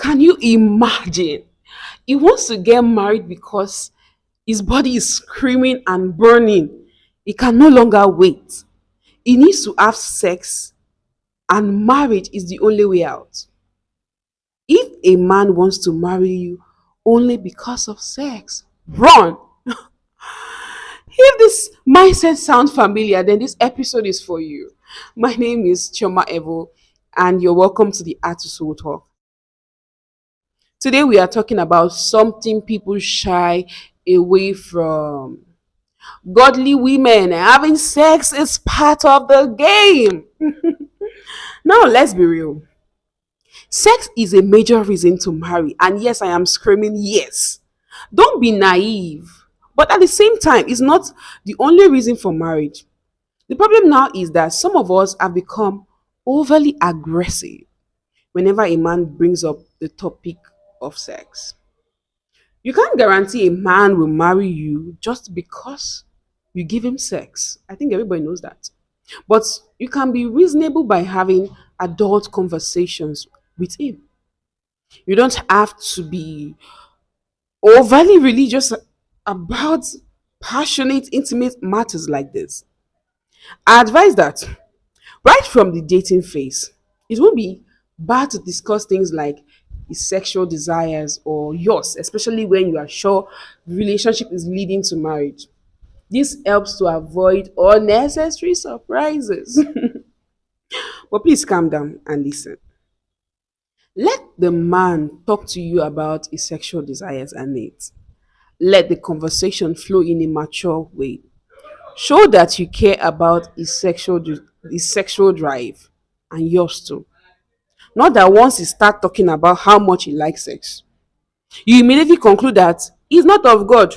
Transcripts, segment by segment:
Can you imagine? He wants to get married because his body is screaming and burning. He can no longer wait. He needs to have sex, and marriage is the only way out. If a man wants to marry you only because of sex, run. If this mindset sounds familiar, then this episode is for you. My name is Chioma Evo, and you're welcome to the Art to Soul Talk. Today, we are talking about something people shy away from. Godly women having sex is part of the game. Now, let's be real. Sex is a major reason to marry, and yes, I am screaming yes. Don't be naive. But at the same time, it's not the only reason for marriage. The problem now is that some of us have become overly aggressive whenever a man brings up the topic of sex. You can't guarantee a man will marry you just because you give him sex. I think everybody knows that. But you can be reasonable by having adult conversations with him. You don't have to be overly religious about passionate, intimate matters like this. I advise that right from the dating phase, it won't be bad to discuss things like his sexual desires or yours, especially when you are sure the relationship is leading to marriage. This helps to avoid unnecessary surprises. But please calm down and listen. Let the man talk to you about his sexual desires and needs. Let the conversation flow in a mature way. Show that you care about his sexual drive and yours too. Not that once he start talking about how much he likes sex, you immediately conclude that he's not of God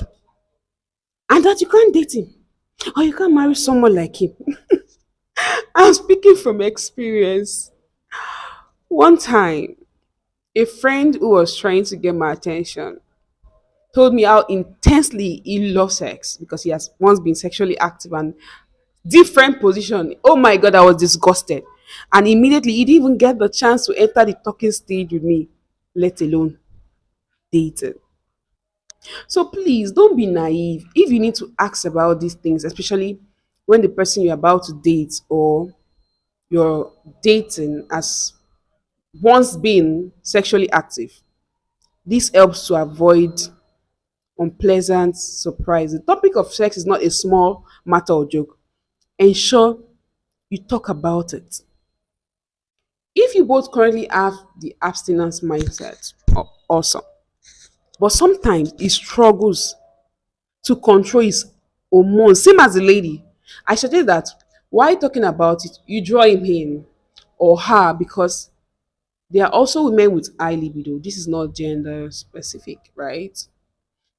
and that you can't date him or you can't marry someone like him. I'm speaking from experience. One time, a friend who was trying to get my attention told me how intensely he loves sex because he has once been sexually active and different position. Oh my god, I was disgusted. And immediately he didn't even get the chance to enter the talking stage with me, let alone dating. So please don't be naive. If you need to ask about these things, especially when the person you're about to date or you're dating has once been sexually active, this helps to avoid unpleasant surprise. The topic of sex is not a small matter or joke. Ensure you talk about it. If you both currently have the abstinence mindset, awesome. But sometimes he struggles to control his hormones, same as the lady. I suggest that while talking about it, you draw him in or her because there are also women with high libido. This is not gender specific, right?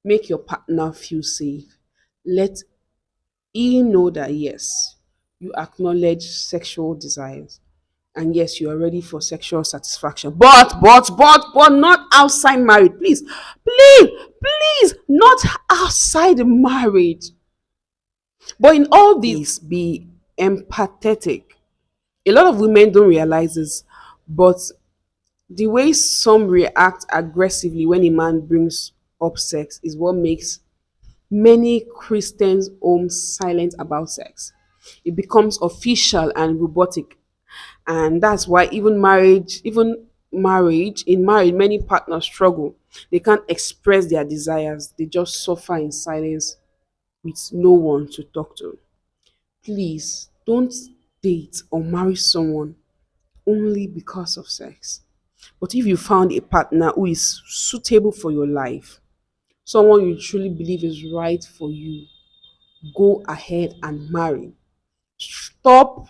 Make your partner feel safe. Let him know that yes, you acknowledge sexual desires and yes, you are ready for sexual satisfaction, but not outside marriage. Please, not outside marriage. But in all this, be empathetic. A lot of women don't realize this, but the way some react aggressively when a man brings up sex is what makes many Christians homes silent about sex. It becomes official and robotic, and that's why even marriage in marriage many partners struggle. They can't express their desires, they just suffer in silence with no one to talk to. Please don't date or marry someone only because of sex. But if you found a partner who is suitable for your life, someone you truly believe is right for you, go ahead and marry. Stop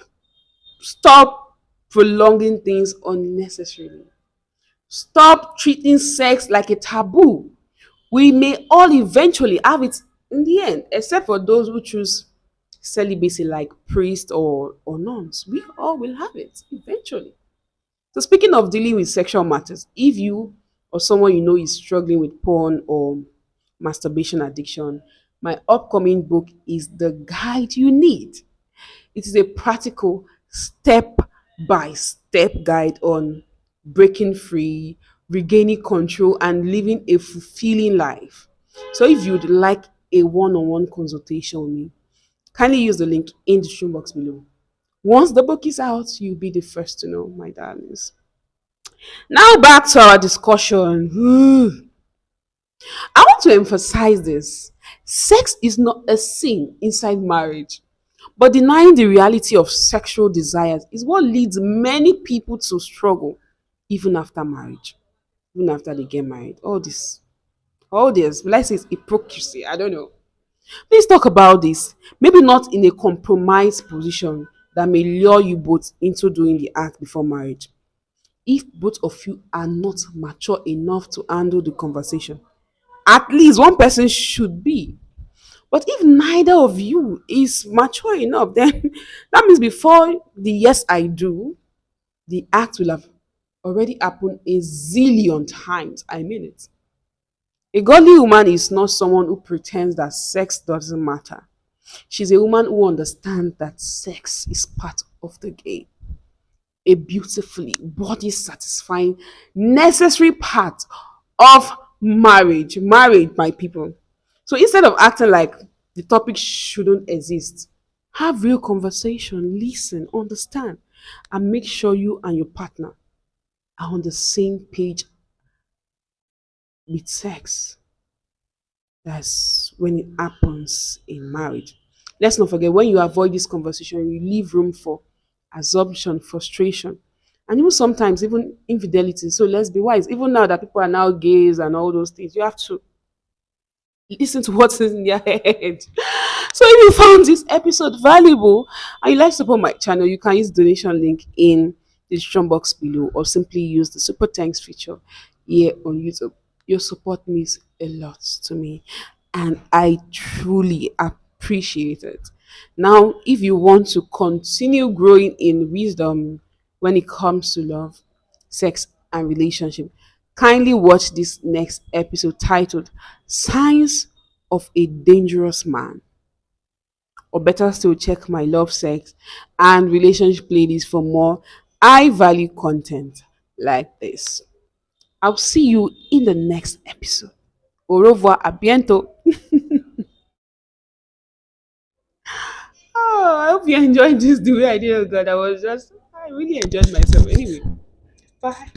stop prolonging things unnecessarily. Stop treating sex like a taboo. We may all eventually have it in the end, except for those who choose celibacy like priests or nuns. We all will have it eventually. So speaking of dealing with sexual matters, if you or someone you know is struggling with porn or masturbation addiction, my upcoming book is the guide you need. It is a practical step by step guide on breaking free, regaining control, and living a fulfilling life. So if you'd like a one-on-one consultation with me, kindly use the link in the description box below. Once the book is out, you'll be the first to know, my darlings. Now back to our discussion. I want to emphasize this. Sex is not a sin inside marriage, but denying the reality of sexual desires is what leads many people to struggle even after marriage, even after they get married. All this, let's say it's hypocrisy. I don't know. Please talk about this. Maybe not in a compromised position that may lure you both into doing the act before marriage. If both of you are not mature enough to handle the conversation, at least one person should be. But if neither of you is mature enough, then that means before the yes I do, the act will have already happened a zillion times. I mean it. A godly woman is not someone who pretends that sex doesn't matter. She's a woman who understands that sex is part of the game, a beautifully body satisfying, necessary part of marriage. Marriage, my people. So instead of acting like the topic shouldn't exist, have real conversation, listen, understand, and make sure you and your partner are on the same page with sex. That's when it happens in marriage. Let's not forget, when you avoid this conversation, you leave room for assumption, frustration, and even sometimes even infidelity. So let's be wise. Even now that people are now gays and all those things, you have to listen to what's in their head. So if you found this episode valuable and you like to support my channel, you can use the donation link in the description box below, or simply use the super thanks feature here on YouTube. Your support means a lot to me, and I truly appreciate it. Now, if you want to continue growing in wisdom when it comes to love, sex, and relationship, kindly watch this next episode titled Signs of a Dangerous Man. Or better still, check my love, sex, and relationship playlist for more high value content like this. I'll see you in the next episode. Au revoir, à bientôt. Oh, I hope you enjoyed this the way I did. Oh God, I really enjoyed myself. Anyway, bye.